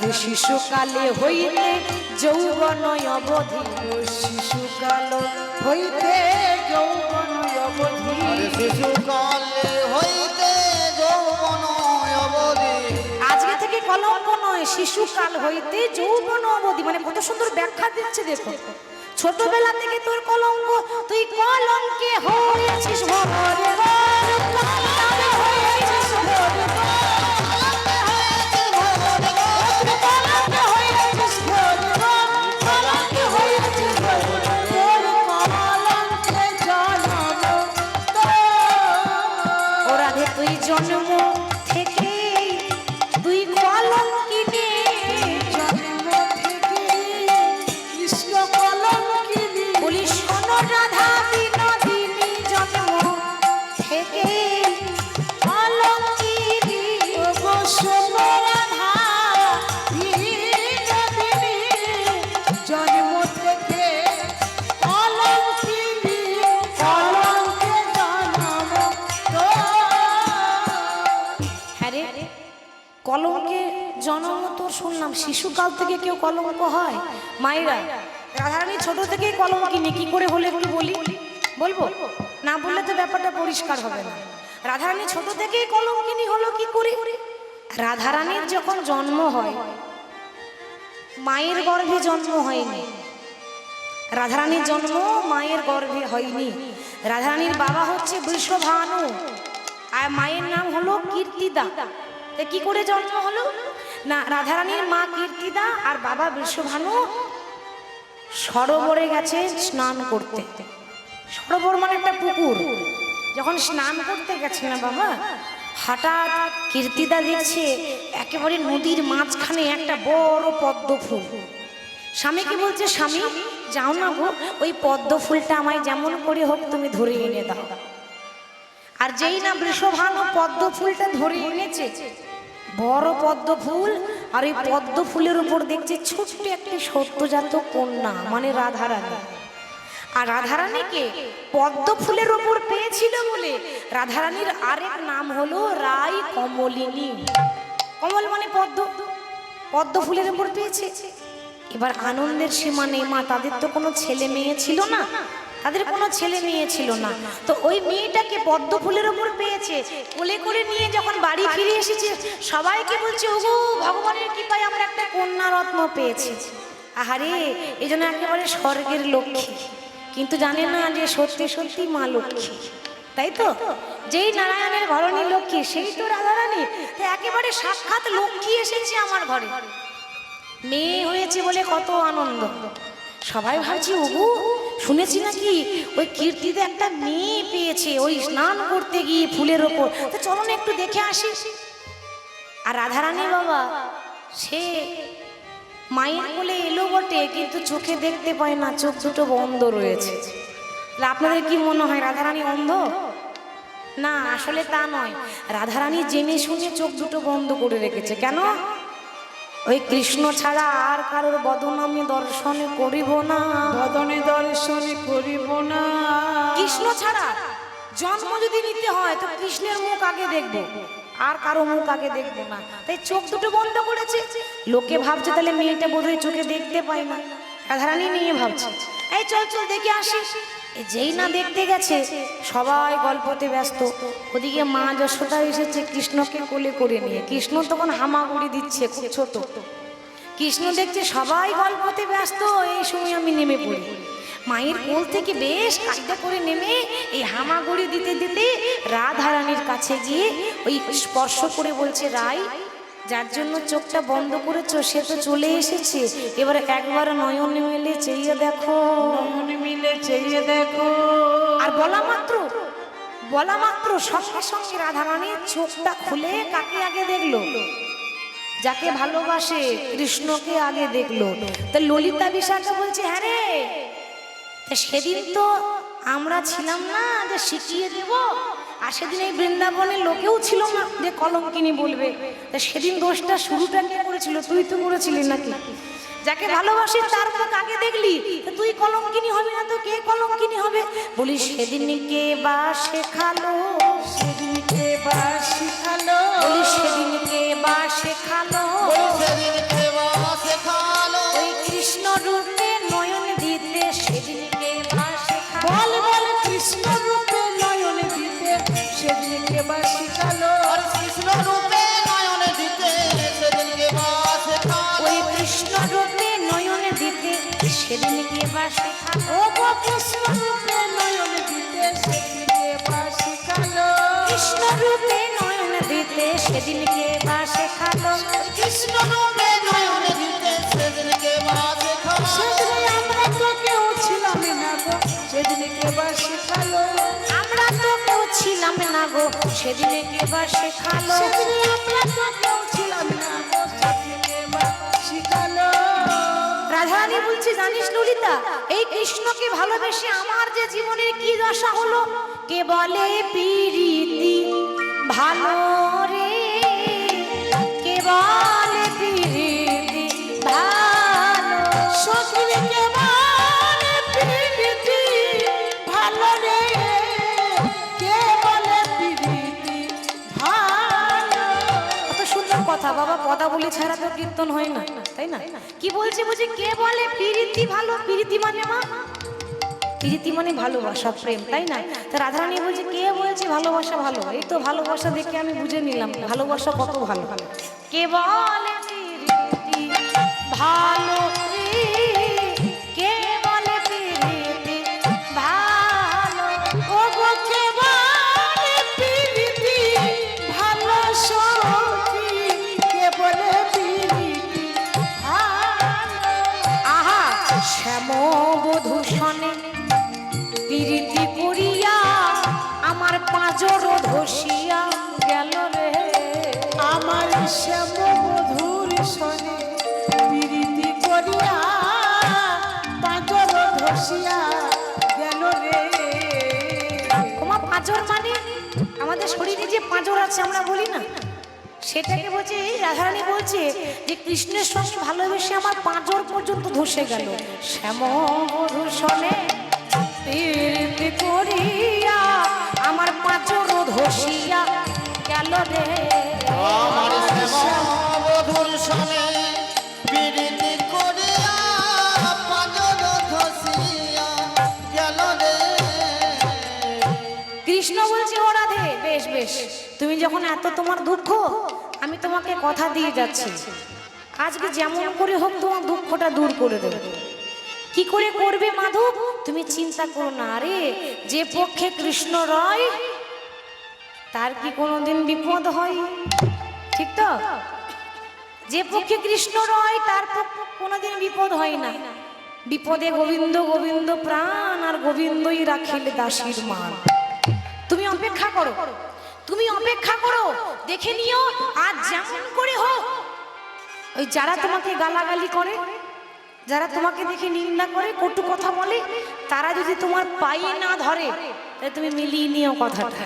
রাধে শিশুকালে হইতে যৌবন অবধি, শিশুকাল হইতে যৌবন অবধি, শিশুকালে হইতে যৌবন অবধি। আজকে থেকে কলঙ্ক নয়, শিশুকাল হইতে যৌবন অবধি, মানে কত সুন্দর ব্যাখ্যা দিচ্ছে দেখো। ছোটবেলা থেকে তোর কলঙ্ক, তুই কলঙ্কে হয়েছিস ভরে ভর, কলঙ্কে হয়েছিস ভরে ভর, কলঙ্কে হয়েছিস ভরে ভর, কলঙ্কে হয়েছিস ভরে ভর, তোর কলঙ্কে জন্ম তোর। ও রাধে তুই জন্ম থেকে তুই কলঙ্কিনী, জন্ম থেকে কৃষ্ণ কলঙ্কিনী, বলি শোনো রাধা বিনোদিনী, জন্ম থেকে কলঙ্কিনী, গো শোনো রাধা বিনোদিনী, জন্ম থেকে কলঙ্কিনী, কলঙ্কে জন্ম তোর। হ্যাঁ রে, কলঙ্কে জন্ম তোর শুনলাম, শিশুকাল থেকে কেউ কলঙ্ক হয়? মায়েরা, রাধারানী ছোট থেকেই কলঙ্কিনী, কি করে হলে একটু বলি, বলবো না? বললে তো ব্যাপারটা পরিষ্কার হবে না। রাধারানী ছোট থেকেই কলঙ্কিনী হলো কি করে? রাধারানীর যখন জন্ম হয়, মায়ের গর্ভে জন্ম হয়নি, রাধারানীর জন্ম মায়ের গর্ভে হয়নি। রাধারানীর বাবা হচ্ছে বৃষভানু, আর মায়ের নাম হলো কীর্তিদা। কি করে জন্ম হলো না, রাধারানীর মা কীর্তিদা আর বাবা বৃষভানু সরোবরে গেছে স্নান করতে। সরোবর মানে একটা পুকুর। যখন স্নান করতে গেছে না বাবা, হঠাৎ কীর্তিদা দেখছে একেবারে নদীর মাঝখানে একটা বড় পদ্ম ফুল। স্বামীকে বলছে, স্বামী যাও না গো, ওই পদ্ম ফুলটা আমায় যেমন করে হোক তুমি ধরে এনে দাও। আর যেই না বৃষভানু পদ্ম ফুলটা ধরে এনেছে, বড় পদ্ম ফুল, আর এই পদ্ম ফুলের উপর দেখছে ছোট্ট একটি সদ্যজাত কন্যা, মানে রাধারানী। আর রাধারানীকে পদ্ম ফুলের উপর পেয়েছিল বলে রাধারানীর আরেক নাম হলো রাই কমলিনী। কমল মানে পদ্ম, পদ্ম ফুলের উপর পেয়েছে। এবার আনন্দের সীমা নেই, মা তাদের তো কোনো ছেলে মেয়ে ছিল না, তাদের কোনো ছেলে মেয়ে ছিল না, তো ওই মেয়েটাকে পদ্ম ফুলের ওপর পেয়েছে, কোলে করে নিয়ে যখন বাড়ি ফিরে এসেছে সবাইকে বলছে, ওগো ভগবানের কৃপায় আমরা একটা কন্যা রত্ন পেয়েছি। আহারে, এই জন্য একেবারে স্বর্গের লক্ষ্মী, কিন্তু জানে না যে সত্যি সত্যি মা লক্ষ্মী, তাই তো? যেই নারায়ণের ঘরণী লক্ষ্মী সেই তো রাধারানী, একেবারে সাক্ষাৎ লক্ষ্মী এসেছে আমার ঘরে। মেয়ে হয়েছে বলে কত আনন্দ, সবাই ভাবছি ওগো শুনেছি নাকি ওই কীর্তিতে একটা মেয়ে পেয়েছে ওই স্নান করতে গিয়ে ফুলের ওপর, তো চলো না একটু দেখে আসি। আর রাধারানী বাবা সে মায়ের কোলে এলো বটে, কিন্তু চোখে দেখতে পায় না, চোখ দুটো বন্ধ রয়েছে। আপনাদের কি মনে হয় রাধারানী অন্ধ? না, আসলে তা নয়, রাধারানী জেনে শুনে চোখ দুটো বন্ধ করে রেখেছে। কেন? ওই কৃষ্ণ ছাড়া আর কারোর বদন আমি দর্শন করিব না, বদনে দর্শন করিব না। কৃষ্ণ ছাড়া জন্ম যদি নিতে হয় তো কৃষ্ণের মুখ আগে দেখবো, আর কারো মুখ আগে দেখবো না। তাই চোখ দুটো বন্ধ করেছে। লোকে ভাবছে তাহলে মেয়েটা বোধহয় চোখে দেখতে পায় না, রাধারানী নিয়ে ভাবছে। এই চল চল দেখে আসি। যেই না দেখতে গেছে সবাই গল্পতে ব্যস্ত, ওদিকে মা যশোদা এসেছে কৃষ্ণকে কোলে করে নিয়ে। কৃষ্ণ তখন হামাগুড়ি দিচ্ছে, খুব ছোট। কৃষ্ণ দেখছে সবাই গল্পতে ব্যস্ত, এই সময় আমি নেমে পড়ি। মায়ের কোল থেকে বেশ কায়দা করে নেমে এই হামাগুড়ি দিতে দিতে রাধারানীর কাছে গিয়ে ওই স্পর্শ করে বলছে, রাই, যার জন্য চোখটা বন্ধ করেছো সে তো চলে এসেছে, এবার একবার নয়ন মিলে চেয়ে দেখো, নয়ন মিলে চেয়ে দেখো। আর বলা মাত্র সঙ্গে সঙ্গে রাধারানীর চোখটা খুলে কাকে আগে দেখলো? যাকে ভালোবাসে কৃষ্ণকে আগে দেখলো। তা ললিতা বিশাখা বলছে, হ্যাঁ রে, সেদিন তো আমরা ছিলাম না যে শিখিয়ে দেব, আর সেদিন এই বৃন্দাবনের লোকেও ছিল না যে কলঙ্কিনী বলবে। তা সেদিন দোষটা শুরুটা কে করেছিল? তুই তো করেছিলি নাকি? যাকে ভালোবাসি তার মুখ আগে দেখলি, তুই কলঙ্কিনী হবে না তো কে কলঙ্কিনী হবে? বলি সেদিনকে বা শেখালো, সেদিনকে বা শিখালো, বলি সেদিনকে বা শেখালো, সেদিনকে বা দিতে সেদিনকে বা শেখালো। কৃষ্ণ রূপে নয়ন দিতে সেদিনকে বা শেখালো। সেদিনে আমরা তো কেউ ছিলাম না গো, সেদিনে কে বা শেখালো। আমরা তো কেউ ছিলাম না গো, সেদিনে কে বা শেখালো। সেদিনে আমরা তো কেউ ছিলাম না গো, সেদিনে কে বা শেখালো। রাধারানী বলছে, জানিস ললিতা, এই কৃষ্ণকে ভালোবেসে আমার যে জীবনের কি দশা হলো। কে বলে প্রীতি ভালো রে, কে বলে প্রীতি ভালো। সখিরে কে বলে প্রীতি ভালো রে, কে বলে প্রীতি ভালো। কত সুন্দর কথা বাবা, পদাবলী ছাড়া তো কীর্তন হয় না, তাই না? কি বলছে, বলছে কে বলে প্রীতি ভালো। প্রীতি মানে মা, প্রীতি মানে ভালোবাসা, প্রেম, তাই না? তা রাধারানী বলছে, কে বলছে ভালোবাসা ভালো? এই তো ভালোবাসা দেখে আমি বুঝে নিলাম ভালোবাসা কত ভালো। কে বলে প্রীতি ভালো রে, কে বলে প্রীতি ভালো। ও গো কে বলে প্রীতি ভালো, সখি কে বলে প্রীতি ভালো। আহা শ্যাম বধূ সনে প্রীতি করিয়া আমার পাঁজর ধসিয়া গেল রে। আমার শ্যাম মধুর সনে প্রীতি করিয়া পাঁজর ধসিয়া গেল রে। তোমার পাঁজর মানে আমাদের শরীরে যে পাঁজর আছে আমরা বলি না, সেটাকে বলছে এই রাধারানী বলছে যে কৃষ্ণের সঙ্গে ভালোবেসে আমার পাঁজর পর্যন্ত ধসে গেল। শ্যাম বধূ সনে প্রীতি করিয়া আমার পাঁজর ধসিয়া গেল রে। আমার শ্যামবধূর সনে প্রীতি করিয়া পাঁজর ধসিয়া গেল রে। কৃষ্ণ বলছে, ও রাধে, বেশ বেশ, তুমি যখন এত তোমার দুঃখ, আমি তোমাকে কথা দিয়ে যাচ্ছি, আজকে যেমন করে হোক তোমার দুঃখটা দূর করে দেবে। কি করে করবে মাধব, তুমি চিন্তা করো না। আরে যে পক্ষে কৃষ্ণ রয় তার কি কোনোদিন বিপদ হয়? ঠিক তো? যে পক্ষে কৃষ্ণ রয় তার পক্ষে কোনোদিন বিপদ হয় না। বিপদে গোবিন্দ গোবিন্দ প্রাণ, আর গোবিন্দই রাখিলে দাসীর মান। তুমি অপেক্ষা করো, তুমি অপেক্ষা করো, দেখে নিও আজ যেমন করে হোক ওই যারা তোমাকে গালাগালি করে, যারা তোমাকে দেখে নিন্দা করে, কটু কথা বলে, তারা যদি তোমার পায়ে না ধরে তাহলে তুমি মিলিয়ে নিও কথাটা।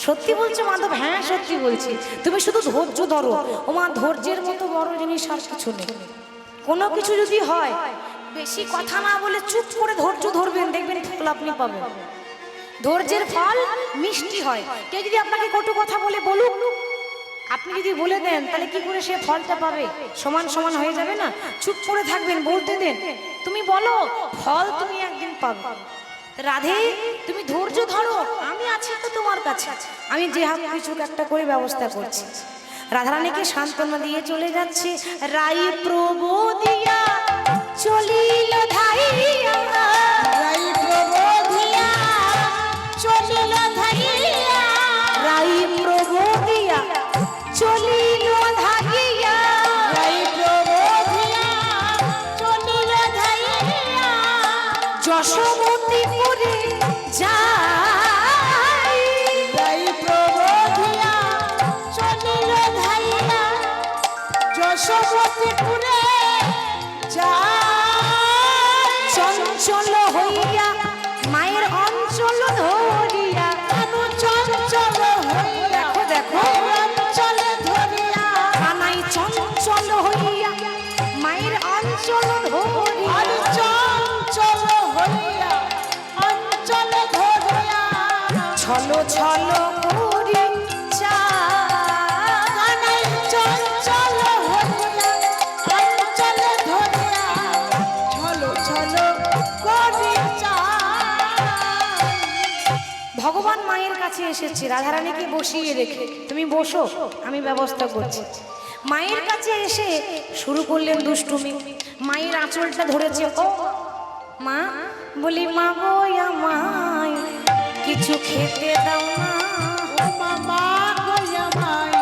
সত্যি বলছো মাধব? হ্যাঁ সত্যি বলছি। তুমি শুধু ধৈর্য ধরো। ও মা, ধৈর্যের মতো বড় জিনিস আর কিছু নেই। কোনো কিছু যদি হয়, বেশি কথা না বলে চুপ করে ধৈর্য ধরবেন, দেখবেন ফল আপনি পাবেন। ধৈর্যের ফল মিষ্টি হয়। কেউ যদি আপনাকে কটু কথা বলে বলুক, আপনি যদি বলে দেন তাহলে কি করে সে ফলটা পাবে? সমান সমান হয়ে যাবে না? চুপ করে থাকবেন, বলতে দেন, তুমি বলো, ফল তুমি একদিন পাবে। রাধে, তুমি ধৈর্য ধরো, আমি আছি তো তোমার কাছে, আমি যে হাত কিছু একটা করে ব্যবস্থা করছি। রাধারানীকে সান্ত্বনা দিয়ে চলে যাচ্ছে। রাই প্রবোধিয়া চলিল ধাইয়া, রাই প্রবোধিয়া চলিল ধাইয়া, রাই প্রবোধিয়া চলিল ধাইয়া, রাই প্রবোধিয়া চলিল ধাইয়া, যশোমতীপুরে যাই। রাই প্রবোধিয়া চলিল ধাইয়া, যশোমতীপুরে যায়। চঞ্চল হইয়া মায়ের অঞ্চল ধরিয়া, চঞ্চল হইয়া, দেখো দেখো, অঞ্চলে ধরিয়া, কানাই চঞ্চল হইয়া মায়ের অঞ্চল ধরিয়া, আর চঞ্চল হইয়া অঞ্চলে ধরিয়া, ছল ছল করি যায়। কানাই চঞ্চল হইয়া অঞ্চলে ধরিয়া, ছল ছল করি যায়। ভগবান মায়ের কাছে এসেছে, রাধারানীকে বসিয়ে রেখে, তুমি বসো, আমি ব্যবস্থা করছি। মায়ের কাছে এসে শুরু করলেন দুষ্টুমি। মায়ের আঁচলটা ধরেছে। ও মা, বলি মা গো আমায় কিছু খেতে দাও না। ও মামা গো আমায়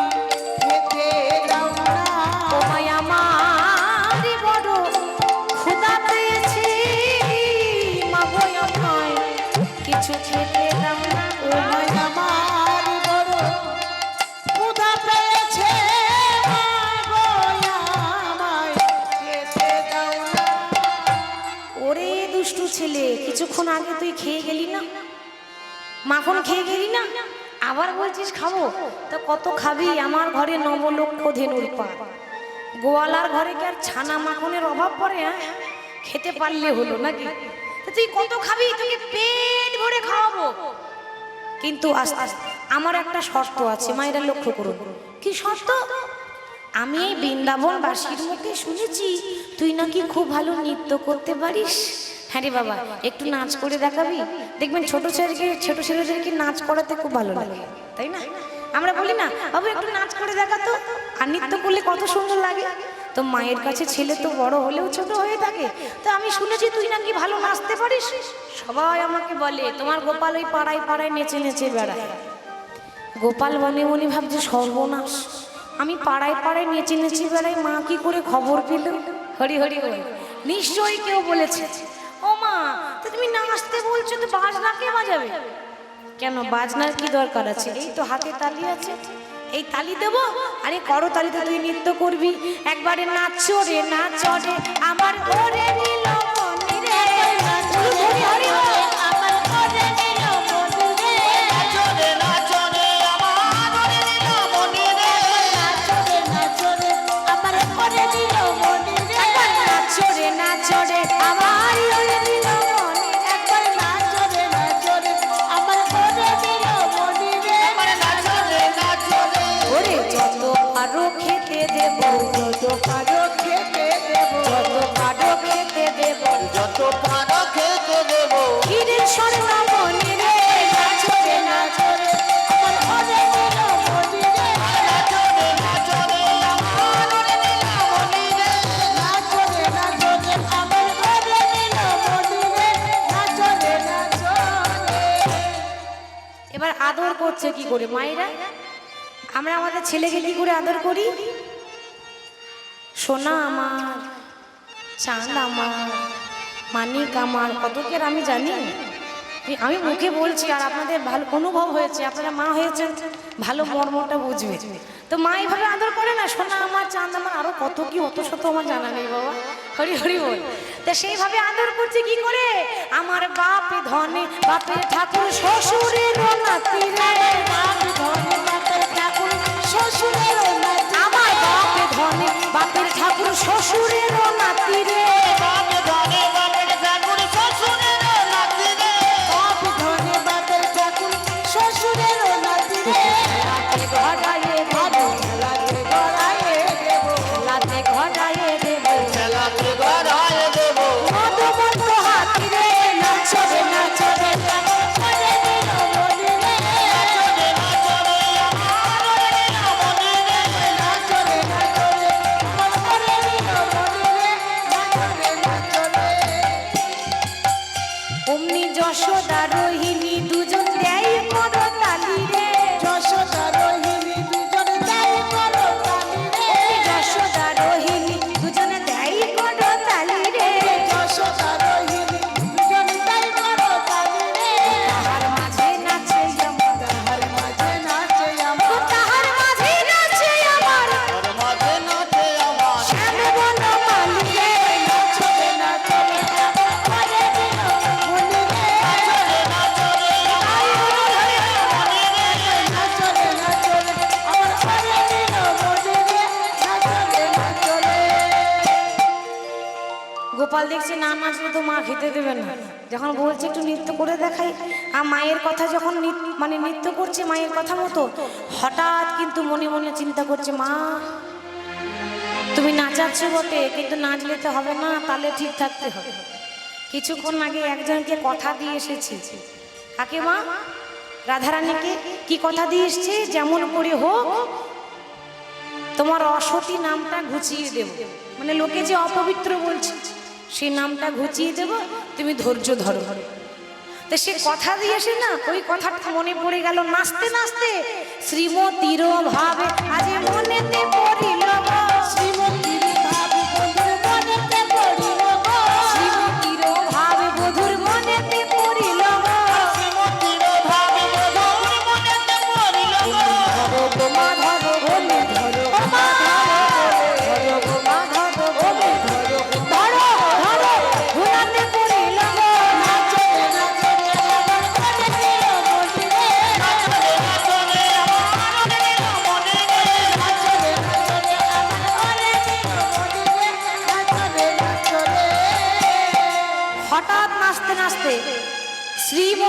কিছুক্ষণ আগে তুই খেয়ে গেলি না, মাখন খেয়ে গেলি না, আবার বলছিস খাবো? তো কত খাবি? আমার ঘরে নবলক্ষ ধেনুর পা, গোয়ালার ঘরে কি আর ছানা মাখনের অভাব পড়ে? হ্যাঁ, খেতে পারলে হলো নাকি? তো তুই কত খাবি? তোকে পেট ভরে খাওয়াবো, কিন্তু আস্তে আস্তে। আমার একটা শর্ত আছে, মায়েরা লক্ষ্য করুন। কি শর্ত? আমি এই বৃন্দাবনবাসীর মুখে শুনেছি তুই নাকি খুব ভালো নৃত্য করতে পারিস। হ্যাঁ রে বাবা, একটু নাচ করে দেখাবি? দেখবেন ছোট ছেলেদেরকে নাচ করাতে খুব ভালো লাগে, তাই না? আমরা বলি না, বাবু একটু নাচ করে দেখাতো, আর নৃত্য করলে কত সুন্দর লাগে। তো মায়ের কাছে ছেলে তো বড় হলেও ছোট হয়ে থাকে। তো আমি শুনেছি তুই নাকি ভালো নাচতে পারিস। সবাই আমাকে বলে তোমার গোপাল ওই পাড়ায় পাড়ায় নেচে নেচে বেড়ায়। গোপাল মনে মনে ভাবছে সর্বনাশ, আমি পাড়ায় পাড়ায় নেচে নেচে বেড়াই, মা কি করে খবর পেল? হরি হরি হরি, নিশ্চয়ই কেউ বলেছে। ও মা, তো তুমি নাচতে বলছো, তো বাজনা কে বাজাবে? কেন, বাজনার কি দরকার আছে? এই তো হাতে তালি আছে, এই তালি দেবো। আরে করো তালিতে, তুই নৃত্য করবি। একবারে নাচো রে নাচো রে আমার ওরে নীল মনি রে, হরি হরি হরি, আমার ওরে নীল মনি রে, নাচো রে নাচো রে আমার ওরে নীলমণি রে, নাচো রে নাচো রে আমার ওরে নীলমণি রে, একবার নাচো রে নাচো রে আমার ওরে নীল মনি, একবার নাচো রে নাচো রে আমার ওরে নীলমণি রে, আমার নাচো রে নাচো রে, ওরে যত আরো খেতে দেব, যত পারো খেতে দেব, যত আরো খেতে দেব, যত পারো খেতে দেবো, ক্ষীরের স্বর্ণমণি রে, নাচো রে নাচো রে আমার ওরে নীলমণি রে, নাচো রে নাচো রে আমার ওরে নীলমণি রে, নাচো রে নাচো রে আমার ওরে নীলমণি রে, নাচো রে নাচো রে। এবার আদর করছে কি করে মায়েরা? আমরা আমাদের ছেলেকে কি করে আদর করি? সোনা আমার, চাঁদ আমার, মানিক আমার, কতকের আমি জানি। আমি মুখে বলছি, আর আপনাদের ভালো অনুভব হয়েছে, আপনারা মা হয়েছেন, ভালো মর্মটা বুঝবে। তো মা এইভাবে আদর করে না, সোনা আমার, চাঁদ আমার, আরো কত কি অত শত আমার জানা নেই বাবা, হরি হরি বল। তা সেইভাবে আদর করছে কি করে? আমার বাপে ধনে বাপের ঠাকুর, শ্বশুরের নাতি রে, বাপ ধনে বাপের ঠাকুর শ্বশুরের নাতি, আমার বাপে ধনে বাপের ঠাকুর, শ্বশুরের নাতি রে, বাপ ধনে বাপের ঠাকুর শ্বশুরের নাতি রে, বাপ ধনে বাপের ঠাকুর শ্বশুরের নাতি রে, লাতে ঘটাইয়ে দেব, লাতে গড়াইয়ে দেব, লাতে ঘটাইয়ে দেব, ছেলাকে গড়ায় দেবো, মধুমন্ত হাতি রে, নাচো রে নাচো রে ওরে নীলমণি রে, নাচো রে নাচো রে আমার ওরে নীলমণি রে, নাচো রে নাচো রে আমার ওরে নীলমণি রে, নাচো রে নাচো রে। অমনি যশোদা রোহিণী দুজন দেয় করো তালি রে, যশোদা রোহিণী দুজন দেয় করো তালি রে, যশোদা রোহিণী দুজনে দেয় করো তালি রে, যশোদা রোহিণী দুজন দেয় করো তালি রে, তাহার মাঝে নাচে আমার, তাহার মাঝে নাচে আমার, তাহার মাঝে নাচে আমার ওর মাঝে নাচে আমার, শ্যাম বনমালী রে, নাচো রে নাচো রে আমার ওরে নীলমণি রে, নাচো রে নাচো রে আমার ওরে নীলমণি রে, নাচো রে নাচো রে আমার ওরে নীলমণি রে, নাচো রে নাচো রে। গোপাল দেখছে না নাচলে তো মা খেতে দেবে না, যখন বলছে একটু নৃত্য করে দেখাই, আর মায়ের কথা যখন মানে নৃত্য করছে মায়ের কথা মতো, হঠাৎ কিন্তু মনে মনে চিন্তা করছে, মা তুমি নাচাচ্ছ বটে, কিন্তু নাচলে তো হবে না, তাহলে ঠিক থাকতে হবে। কিছুক্ষণ আগে একজনকে কথা দিয়ে এসেছি। কাকে মা? রাধারানীকে। কি কথা দিয়ে এসছে? যেমন করে হোক তোমার অসতী নামটা ঘুচিয়ে দেব, মানে লোকে যে অপবিত্র বলছে সেই নামটা ঘুচিয়ে দেব, তুমি ধৈর্য ধরো। তো সে কথা দিয়েছে না, ওই কথাটা মনে পড়ে গেল নাচতে নাচতে, শ্রীমতীর ভাবে আজ মনেতে পড়িল গো, শ্রীমতীর ভাবে বন্ধুর মনেতে পড়িল গো, শ্রীমতীর ভাবে বধুর মনেতে পড়িল গো, শ্রীমতীর ভাবে মধুর মনেতে পড়িল গো, ধরো গো মাধব বলে, ধরো গো মাধব বলে, ধরো গো মাধব বলে, ধরো ধরো ধরো ভুলাতে পড়িল গো, নাচো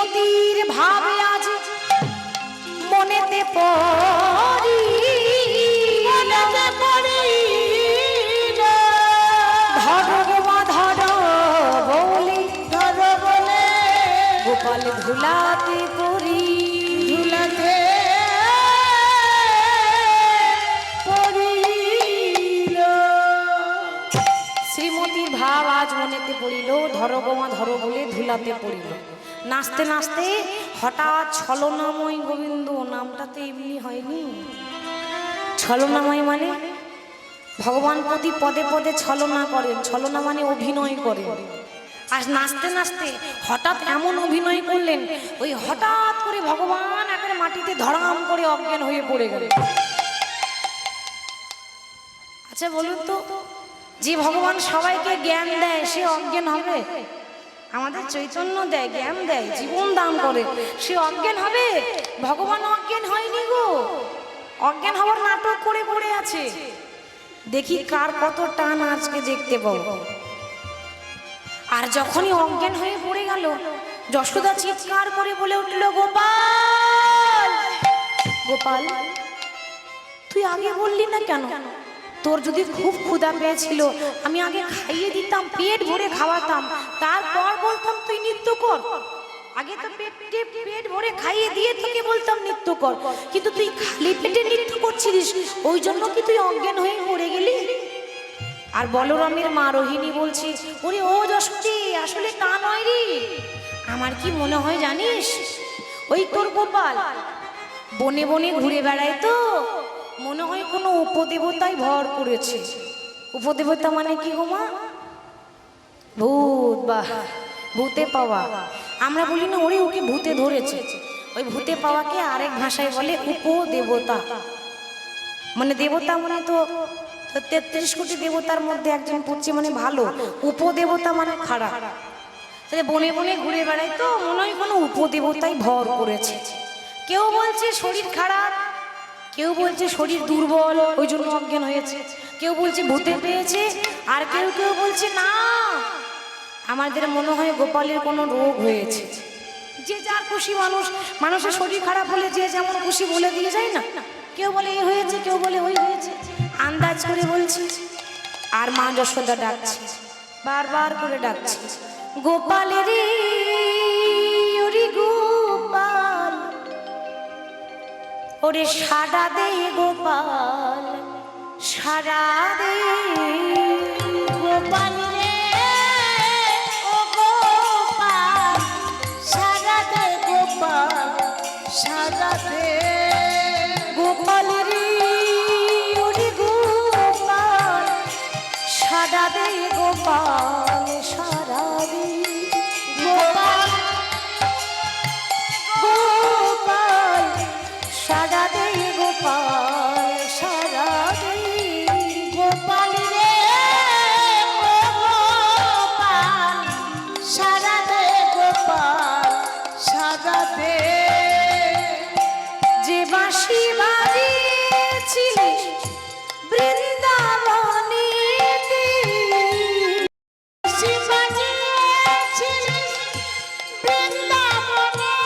শ্রীমতীর ভাবে আজ মনেতে পড়ি ধরো গো মা ধরো বলে গোপাল ধুলাতে পড়ি শ্রীমতীর ভাব আজ মনেতে পড়িল ধরো গো মা ধরো বলে ধুলাতে পড়িল। নাচতে নাচতে হঠাৎ ছলনাময় গোবিন্দ, নামটা তো এমনি হয়নি। ছলনাময় মানে ভগবান প্রতি পদে পদে ছলনা করেন, ছলনা মানে অভিনয় করেন। আর নাচতে নাচতে হঠাৎ এমন অভিনয় করলেন, ওই হঠাৎ করে ভগবান একেবারে মাটিতে ধড়াম করে অজ্ঞান হয়ে পড়ে গেলেন। আচ্ছা বলুন তো, যে ভগবান সবাইকে জ্ঞান দেয় সে অজ্ঞান হবে? আমাদের চৈতন্য দেয়, জ্ঞান দেয়, জীবন দান করে, সে অজ্ঞান হবে? ভগবান অজ্ঞান হয়নি গো, অজ্ঞান হওয়ার নাটক করে পড়ে আছে। দেখি কার কত টান আজকে দেখতে পাবো। আর যখনই অজ্ঞান হয়ে পড়ে গেল, যশোদা চিৎকার করে বলে উঠল, গোপাল গোপাল তুই আগে বললি না কেন? তোর যদি খুব ক্ষুধা পেয়েছিল আমি আগে খাইয়ে দিতাম, পেট ভরে খাওয়াতাম, তারপর বলতাম তুই নৃত্য কর। আগে তো পেট ভরে খাইয়ে দিয়ে তোকে বলতাম নৃত্য কর, কিন্তু তুই খালি পেটে নৃত্য করছিস, ওই জন্য কি তুই অজ্ঞান হয়ে পড়ে গেলি? আর বলরামের মা রোহিণী বলছি, ওরে ও যশোদী, আসলে তা নয় রে, আমার কি মনে হয় জানিস, ওই তোর গোপাল বনে বনে ঘুরে বেড়ায় তো, মনে হয় কোনো উপদেবতায় ভর করেছে। উপদেবতা মানে কি গো মা? ভূত, বা ভূতে পাওয়া। আমরা বলি না ওরে ওকে ভূতে ধরেছে, ওই ভূতে পাওয়াকে আরেক ভাষায় বলে উপদেবতা। মানে দেবতা মানে তো 33 কোটি দেবতার মধ্যে একজন পড়ছে মানে ভালো, উপদেবতা মানে খারাপ। তাহলে বনে বনে ঘুরে বেড়ায় তো মনে হয় কোনো উপদেবতায় ভর করেছে। কেউ বলছে শরীর খারাপ, কেউ বলছে শরীর দুর্বল ওই জন্য অজ্ঞান হয়েছে, কেউ বলছে ভূতে পেয়েছে, আর কেউ কেউ বলছে না আমাদের মনে হয় গোপালের কোনো রোগ হয়েছে। যে যার খুশি মানুষ, মানুষের শরীর খারাপ হলে যে যেমন খুশি বলে দিয়ে যায় না, কেউ বলে এই হয়েছে, কেউ বলে ওই হয়েছে, আন্দাজ করে বলছি। আর মা যশোদা ডাকছে, বারবার করে ডাকছে, গোপালের গোপাল, ওরে সারা দে গোপাল, সারা দে গোপাল রে, ও গোপাল সারা দে গোপাল, সারা দে গোপাল রে, ওরে গোপাল সারা দে গোপাল, সারা দে গোপাল, গোপাল সারা দে গোপাল, সারা দে গোপাল রে, ও গোপাল সারা দে গোপাল, সারা দে। যে বাঁশি বাজিয়েছিলিস বৃন্দাবনেতে, বাঁশি বাজিয়েছিলিস বৃন্দাবনেতে,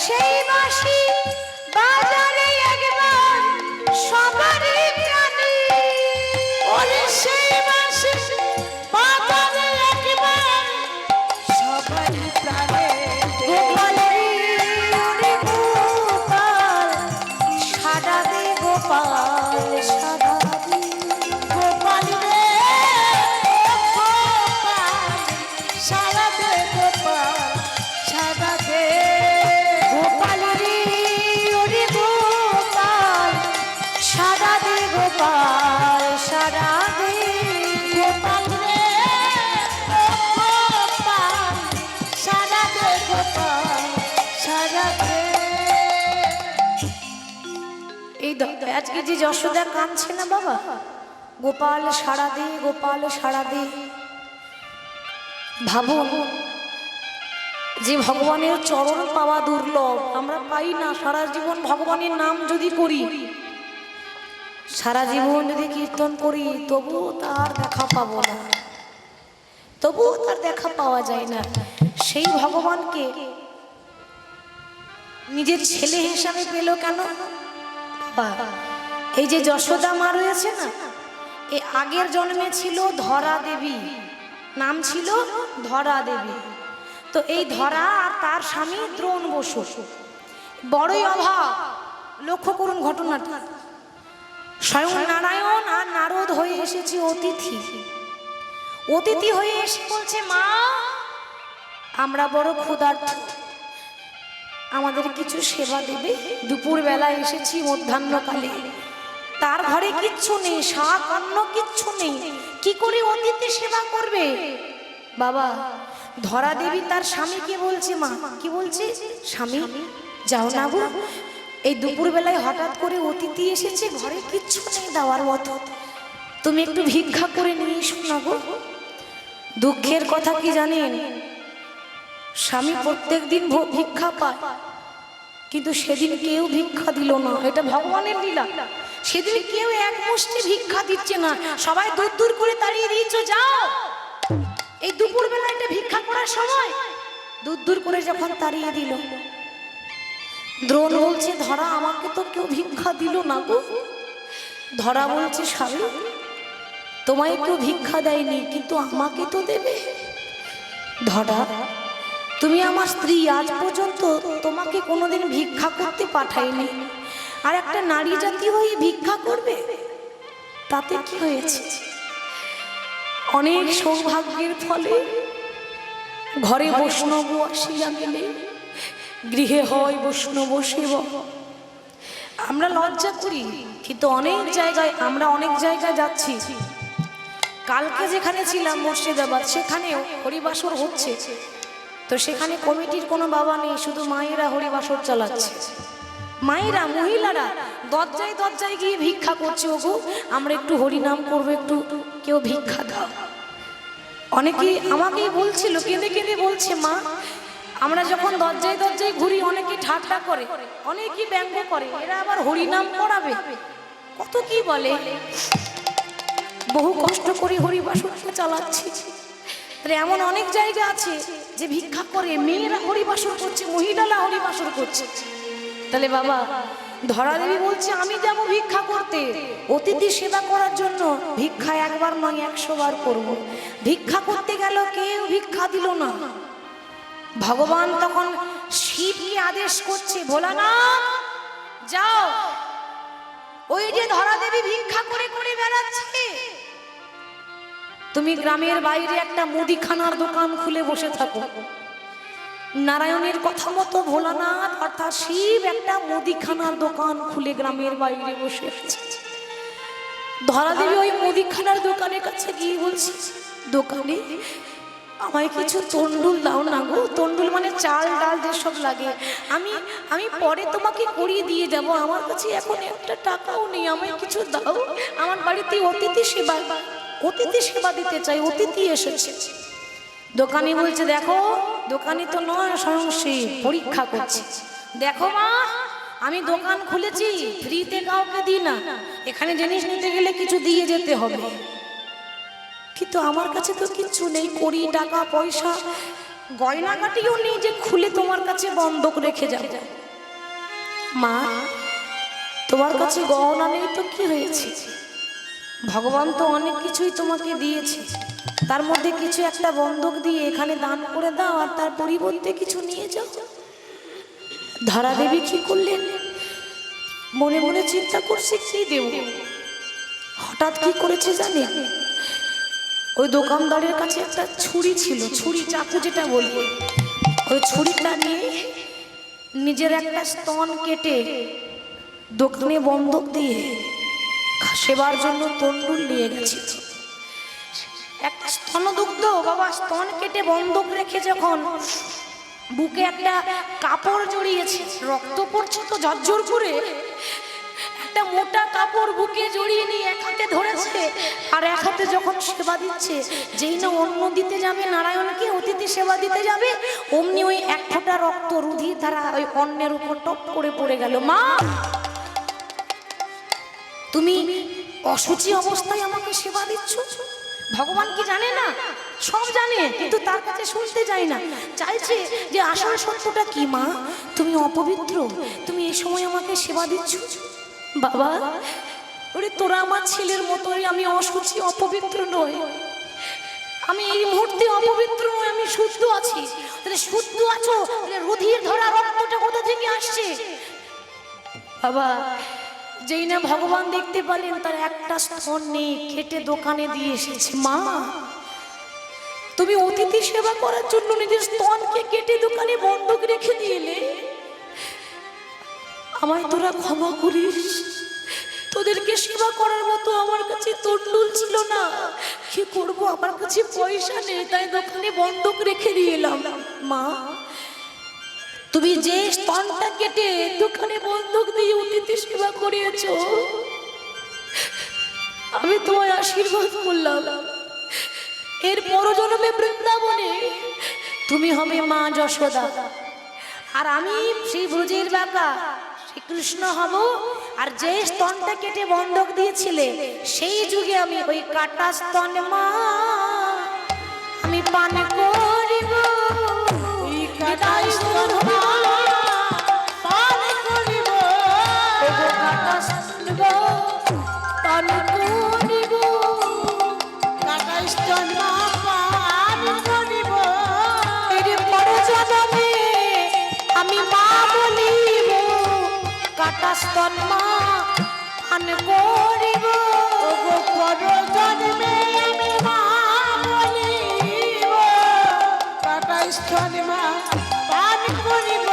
সেই বাঁশি বাজারে একবার সবারই প্রাণে, ওরে সেই বাঁশি বাজারে একবার সবারই প্রাণে, গোপাল রে, ওরে গোপাল সারা দে গোপাল, সারা দে গোপাল রে, গোপাল সারা দে গোপাল, সারা দে গোপাল রে, ওরে গোপাল সারা দে গোপাল, সারা দে গোপাল রে, গোপাল সারা দে গোপাল, সারা দে। এই আজকে যে যশোদা কাঁদছে না বাবা, গোপাল সারা দে, গোপাল সারা দে। ভাবুন, যে ভগবানের চরণ পাওয়া দুর্লভ, আমরা পাই না। সারা জীবন ভগবানের নাম যদি করি, সারা জীবন যদি কীর্তন করি, তবুও তার দেখা পাবো না, তবুও তার দেখা পাওয়া যায় না। সেই ভগবানকে নিজের ছেলে হিসাবে পেল কেন? বাবা, এই যে যশোদা মা রয়েছে না, এ আগের জন্মে ছিল ধরা দেবী, নাম ছিল ধরা দেবী। তো এই ধরা আর তার স্বামী দ্রোণ বসু বড়ই অভাব। লক্ষ্য করুন ঘটনাটা। স্বয়ং নারায়ণ আর নারদ হয়ে এসেছে অতিথি। অতিথি হয়ে এসে বলছে, মা আমরা বড় ক্ষুধার্ত, আমাদের কিছু সেবা দেবে? দুপুর বেলা এসেছি, মধ্যাহ্নকালে, তার ঘরে কিচ্ছু নেই, শাক অন্য কিচ্ছু নেই, কি করে অতিথি সেবা করবে? বাবা, ধরা দেবী তার স্বামীকে বলছে, মা কি বলছে, স্বামী যাও না গো, এই দুপুর বেলায় হঠাৎ করে অতিথি এসেছে, ঘরে কিচ্ছু নেই দেওয়ার মতো, তুমি একটু ভিক্ষা করে নিয়ে এসো না গো। দুঃখের কথা কি জানেন, স্বামী প্রত্যেক দিন ভিক্ষা পায়, কিন্তু সেদিন কেউ ভিক্ষা দিল না। এটা ভগবানের লীলা। সেদিন কেউ এক মুষ্টি ভিক্ষা দিচ্ছে না, সবাই দূর দূর করে তাড়িয়ে দিয়েছো, যাও। এই দুপুর বেলা একটা ভিক্ষা করার সময় দূর দূর করে যখন তাড়িয়ে দিল, দ্রোণ বলছে, ধরা আমাকে তো কেউ ভিক্ষা দিল না গো। ধরা বলছে, স্বামী তোমায় কেউ ভিক্ষা দেয়নি, কিন্তু আমাকে তো দেবে। ধরা, তুমি আমার স্ত্রী, আজ পর্যন্ত তোমাকে কোনোদিন ভিক্ষা করতে পাঠাইনি, আর একটা নারী জাতি হয়ে ভিক্ষা করবে, তাতে কি হয়েছে? অনেক সৌভাগ্যের ফলে ঘরে বৈষ্ণব আসিয়া গেলে গৃহে হয় বৈষ্ণব সেবা। আমরা লজ্জা করি, কিন্তু অনেক জায়গায়, আমরা অনেক জায়গায় যাচ্ছি। কালকে যেখানে ছিলাম মুর্শিদাবাদ, সেখানেও হরিবাসর হচ্ছে। তো সেখানে কমিটির কোনো বাবা নেই, শুধু মায়েরা হরিবাসর চালাচ্ছে। মায়েরা, মহিলারা দরজায় দরজায় গিয়ে ভিক্ষা করছে, ওগো আমরা একটু হরিনাম করবো, একটু কেউ ভিক্ষা দাও। অনেকেই আমাকেই বলছিল, কেঁদে কেঁদে বলছে, মা আমরা যখন দরজায় দরজায় ঘুরি, অনেকে ঠাট্টা করে, অনেকেই ব্যঙ্গ করে, এরা আবার হরিনাম করাবে, কত কি বলে। বহু কষ্ট করে হরিবাসরকে চালাচ্ছি। এমন অনেক জায়গা আছে যে ভিক্ষা করে, মেয়েরা হরিবাসর করছে, মহিলারা হরিবাসর করছে। তাহলে বাবা, ধরা দেবী বলছে, আমি যাব ভিক্ষা করতে, অতিথি সেবা করার জন্য। ভিক্ষা একবার নয় 100 বার করব। ভিক্ষা করতে গেল, কেউ ভিক্ষা দিল না। ভগবান তখন শিবকে আদেশ করছে, ভোলানাথ যাও, ওই যে ধরা দেবী ভিক্ষা করে করে বেড়াচ্ছে, তুমি গ্রামের বাইরে একটা মুদিখানার দোকান খুলে বসে থাকো। নারায়ণের কথা মতো ভোলানাথ অর্থাৎ শিব একটা মুদিখানার দোকান খুলে গ্রামের বাইরে বসে আছে। ধরা দেবী ওই মুদিখানার দোকানের কাছে গিয়ে বলছে, দোকানে আমায় কিছু তন্ডুল দাও না গো। তন্ডুল মানে চাল ডাল যেসব লাগে, আমি পরে তোমাকে করিয়ে দিয়ে যাব, আমার কাছে এখন একটা টাকাও নেই, আমায় কিছু দাও, আমার বাড়িতে অতিথি সেবা দিতে চাই, অতিথি এসেছে। দোকানি বলছে, দেখো দোকানি তো নয়, স্বয়ং শিব পরীক্ষা করছে। দেখো মা, আমি দোকান খুলেছি, ফ্রিতে কাউকে দিই না, এখানে জিনিস নিতে গেলে কিছু দিয়ে যেতে হবে, কিন্তু আমার কাছে তো কিচ্ছু নেই, কড়ি টাকা পয়সা গয়নাগাটিও নেই যে খুলে তোমার কাছে বন্ধক রেখে যাব। মা, তোমার কাছে গহনা নেই তো কি হয়েছে, ভগবান তো অনেক কিছুই তোমাকে দিয়েছে, তার মধ্যে কিছু একটা বন্ধক দিয়ে এখানে দান করে দাও, আর তার পরিবর্তে কিছু নিয়ে যাও। ধরা দেবী কি করলেন, মনে মনে চিন্তা করছে কি দেব। হঠাৎ কি করেছে জানেন, ওই দোকানদারের কাছে একটা ছুরি ছিল, ছুরি চাকু যেটা বলি, ওই ছুরিটা নিয়ে নিজের একটা স্তন কেটে দোকানে বন্ধক দিয়ে সেবার জন্য তন্ডুল নিয়ে গেছে। একটা স্তনদুগ্ধ বাবা, স্তন কেটে বন্ধক রেখে যখন বুকে একটা কাপড় জড়িয়েছে, রক্ত পড়ছে তো ঝরঝর করে, একটা মোটা কাপড় বুকে জড়িয়ে নিয়ে এক হাতে ধরেছে, আর এক হাতে যখন সেবা দিচ্ছে, যেই না অন্ন দিতে যাবে নারায়ণকে, অতিথি সেবা দিতে যাবে, অমনি ওই এক ফোঁটা রক্ত রুধির ধারা ওই অন্নের উপর টপ করে পড়ে গেল। মা, তুমি অসুচি অবস্থায় আমাকে সেবা দিচ্ছ, ভগবান কি জানে না? সব জানে, কিন্তু তার কাছে শুনতে যায় না। চাইছে যে আসল সত্যটা কি, মা তুমি অপবিত্র, তুমি এই সময় আমাকে সেবা দিচ্ছ। বাবা, ওরে তোরা আমার ছেলের মতোই, আমি অসুচি, অপবিত্র নই, আমি এই মুহূর্তে অপবিত্র নই, আমি শুদ্ধ আছি। তাহলে শুদ্ধ আছো, তাহলে রুধির ধরা রক্তটা কোথা থেকে আসছে? বাবা, যেই না ভগবান দেখতে পেলেন তার একটা স্তন নেই, কেটে দোকানে দিয়ে এসেছে। মা, তুমি অতিথি সেবা করার জন্য নিজের স্তনকে কেটে দোকানে বন্ধক রেখে দিয়েলে, আমায় তোরা ক্ষমা করিস। তোদেরকে সেবা করার মতো আমার কাছে তন্ডুল ছিল না, কি করব, আমার কাছে পয়সা নেই, তাই দোকানে বন্ধক রেখে দিয়ে এলাম। মা, তুমি যে স্তনটা কেটে দোকানে বন্ধক দিয়ে অতিথি সেবা করিয়েছো, আমি তোমায় আশীর্বাদ করলাম, এর পরজন্মে বৃন্দাবনে তুমি হবে মা যশোদা, আর আমি সেই ব্রজের বাঁকা শ্রীকৃষ্ণ হব। আর যে স্তনটা কেটে বন্ধক দিয়েছিলে, সেই যুগে আমি ওই কাটা স্তন মা আমি পান করিব। ওই কাটা স্তন মা পান করিব, ওগো কাটা স্তন গো পান করিব, কাটা স্তন মা পান করিব, এর পরজন্মে আমি মা বলিব, কাটা স্তন মা পান করিব। ওগো পরজন্মে আমি মা বলিব, কাটা স্তন মা পান করিব।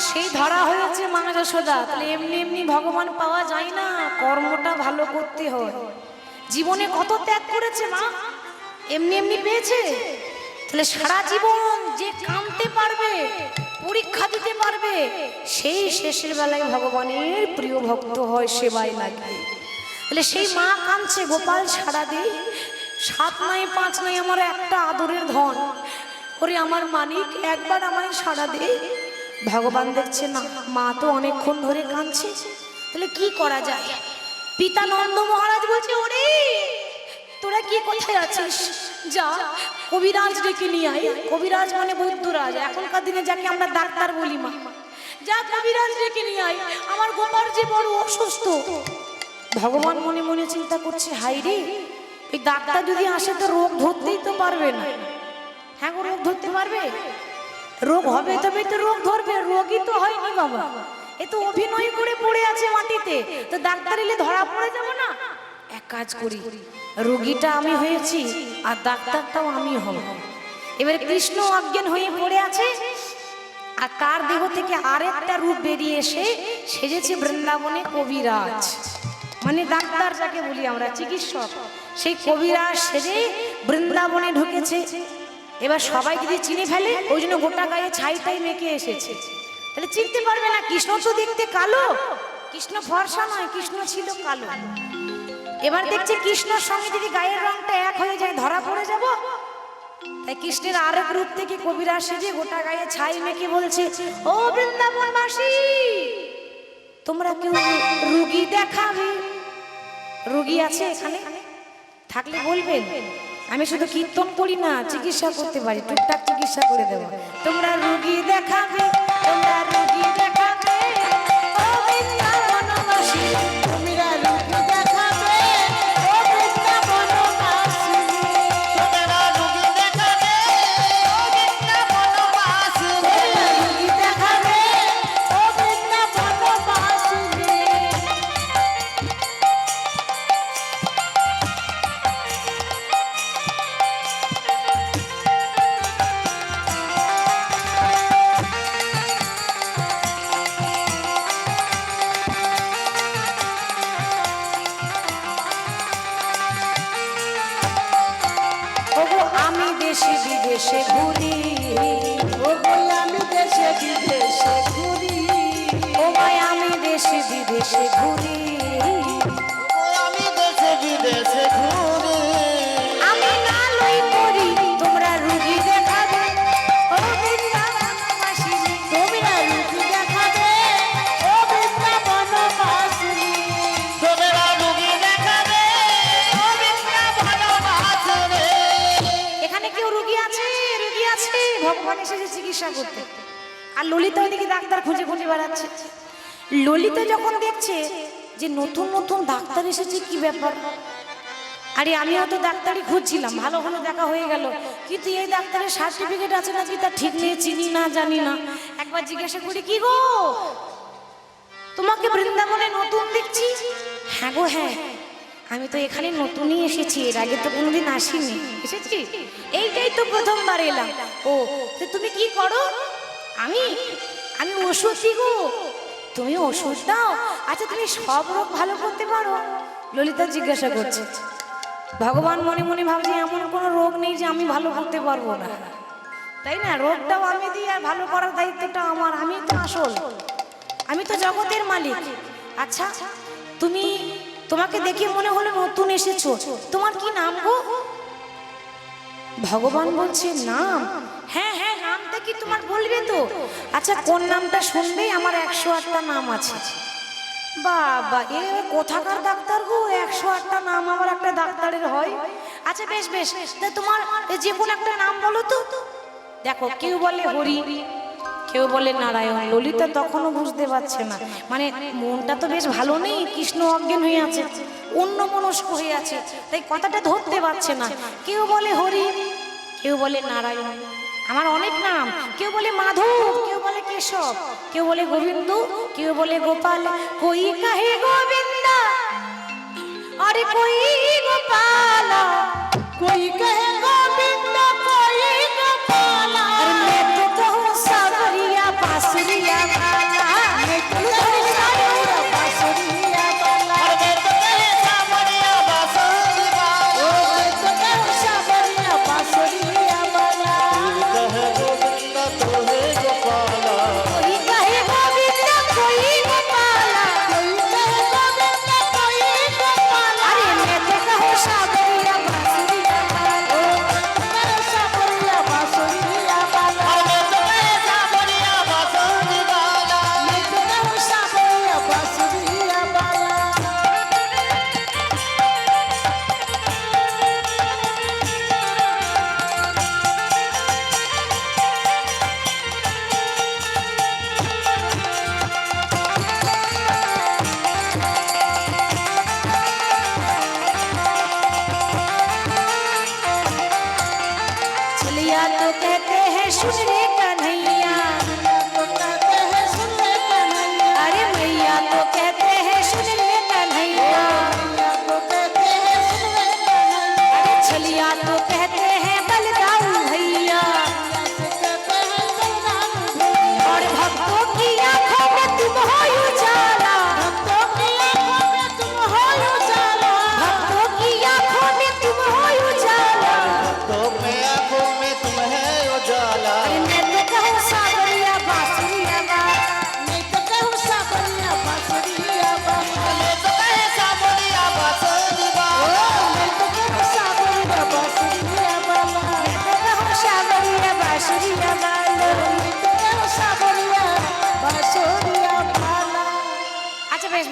সেই ধরা হয়েছে মা যশোদা। তাহলে এমনি এমনি ভগবান পাওয়া যায় না, কর্মটা ভালো করতে হয়। জীবনে কত ত্যাগ করেছে মা, এমনি এমনি পেয়েছে? তাহলে সারা জীবন যে কাঁদতে পারবে, পরীক্ষা দিতে পারবে, সেই শেষের বেলায় ভগবানের প্রিয় ভক্ত হয়, সেবায় লাগে। তাহলে সেই মা কাঁদছে, গোপাল সারা দে, 7 নাই 5 নাই, আমার একটা আদরের ধন, ওরে আমার মানিক একবার আমায় সারা দে। ভগবান দেখছে না, মা তো অনেকক্ষণ ধরে কাঁদছে, তাহলে কি করা যায়? পিতা নন্দ মহারাজ বলছে, ওরে তোরা কি কোথায় আছিস, যা কবিরাজ ডেকে নিয়ে আয়। কবিরাজ মানে বৈদ্যরাজ, এখনকার দিনে যাকে আমরা ডাক্তার বলি। মা, যা কবিরাজ ডেকে নিয়ে আয়, আমার গোপাল যে বড় অসুস্থ। ভগবান মনে মনে চিন্তা করছে, হাই রে, এই ডাক্তার যদি আসে তো রোগ ধরতেই তো পারবে না। হ্যাঁ গো, রোগ ধরতে পারবে? রোগ হবে তবে তো রোগ ধরবে, রোগই তো হয়নি বাবা, এ তো অভিনয় করে পড়ে আছে মাটিতে, তো ডাক্তার এলে ধরা পড়ে যাব না। এক কাজ করি, রোগীটা আমি হয়েছি আর ডাক্তারটাও আমি হব। এবারে কৃষ্ণ অজ্ঞান হয়ে পড়ে আছে, আর তার দেহ থেকে আরেকটা রূপ বেরিয়ে এসে সেজেছে বৃন্দাবনে কবিরাজ, মানে ডাক্তার যাকে বলি আমরা, চিকিৎসক। সেই কবিরাজ সেজে বৃন্দাবনে ঢুকেছে। এবার সবাই যদি চিনে ফেলে, ওই জন্য গোটা গায়ে ছাইটাই মেখে এসেছে, তাহলে চিনতে পারবে না। কৃষ্ণ তো দেখতে কালো, কৃষ্ণ ফর্সা নয়, কৃষ্ণ ছিল কালো। এবার দেখছে কৃষ্ণর সঙ্গে যদি গায়ের রংটা এক হয়ে যায় ধরা পড়ে যাব, তাই কৃষ্ণের আরেক রূপ থেকে কবিরাজ সেজে গোটা গায়ে ছাই মেখে বলছে, ও বৃন্দাবনবাসী, তোমরা কেউ রোগী দেখাবে? রোগী আছে এখানে? থাকলে বলবেন, আমি শুধু কীর্তন করি না, চিকিৎসা করতে পারি, টুকটাক চিকিৎসা করে দেবো। তোমরা রোগী দেখাবে, তোমরা রোগী দেখাবে, ও বৃন্দাবনবাসী, তোমরা রোগী দেখাবে, ও বৃন্দাবনবাসী, তোমরা রোগী দেখাবে, ও বৃন্দাবনবাসী। তোমরা রোগী দেখাবে, ও বৃন্দাবনবাসী। ওগো আমি দেশে বিদেশে ঘুরি, ওগো আমি দেশে বিদেশে ঘুরি, ও ভাই আমি দেশে বিদেশে ঘুরি, আমি দেশে বিদেশে ঘুরি, আমি নালই করি, তোমরা রুগী দেখাবে, ও বৃন্দাবনবাসী, তোমরা রোগী দেখাবে, ও বৃন্দাবনবাসী, তোমরা রোগী দেখাবে, ও বৃন্দাবনবাসী। চিকিৎসা করতে। আর ললিতা ওইদিকে ডাক্তার খুঁজে খুঁজে বেড়াচ্ছে। ললিতা যখন দেখছে যে নতুন নতুন ডাক্তার এসেছে, কি ব্যাপার, আরে আমিও তো ডাক্তারই খুঁজছিলাম, ভালো ভালো দেখা হয়ে গেল, কিন্তু এই ডাক্তারের সার্টিফিকেট আছে নাকি তা ঠিক নেই, চিনি না জানি না। একবার জিজ্ঞাসা করি, কি গো তোমাকে বৃন্দাবনে নতুন দেখছি? হ্যাঁ গো হ্যাঁ, আমি তো এখানে নতুনই এসেছি, এর আগে তো কোনোদিন আসিনি। এসেছি এইটাই তো প্রথমবার এলাম। ও তো তুমি কি করো? আমি আমি ওষুধ দিই গো। তুমি ওষুধ দাও? আচ্ছা তুমি সব রোগ ভালো করতে পারো? ললিতা জিজ্ঞাসা করছে। ভগবান মনে মনে ভাবছে এমন কোনো রোগ নেই যে আমি ভালো করতে পারবো না, তাই না? রোগটাও আমি দিই আর ভালো করার দায়িত্বটা আমার, আমি তো আসল, আমি তো জগতের মালিক। আচ্ছা তোমাকে দেখে মনে হলো নতুন এসেছো, তোমার কি নাম গো? ভগবান বলছে নাম? হ্যাঁ হ্যাঁ, নামটা কি তোমার বলবে তো? আচ্ছা কোন নামটা শুনবে? আমার 108টা নাম আছে। বাবা, এ কোথাকার ডাক্তার গো, 108টা নাম আমার একটা ডাক্তারের হয়? আচ্ছা বেশ বেশ, তা তোমার যে কোনো একটা নাম বলো তো। দেখো কেউ বলে হরি, কেউ বলে নারায়ণ। ললিতা তখনও বুঝতে পারছে না, মানে মনটা তো বেশ ভালো নেই, কৃষ্ণ অজ্ঞান হয়ে আছে, অন্য মনস্ক হয়ে আছে, তাই কথাটা ধরতে পারছে না। কেউ বলে হরি, কেউ বলে নারায়ণ, আমার অনেক নাম। কেউ বলে মাধব, কেউ বলে কেশব, কেউ বলে গোবিন্দ, কেউ বলে গোপাল। কই কাহে গোবিন্দ, আরে কই গোপাল, कोई कहे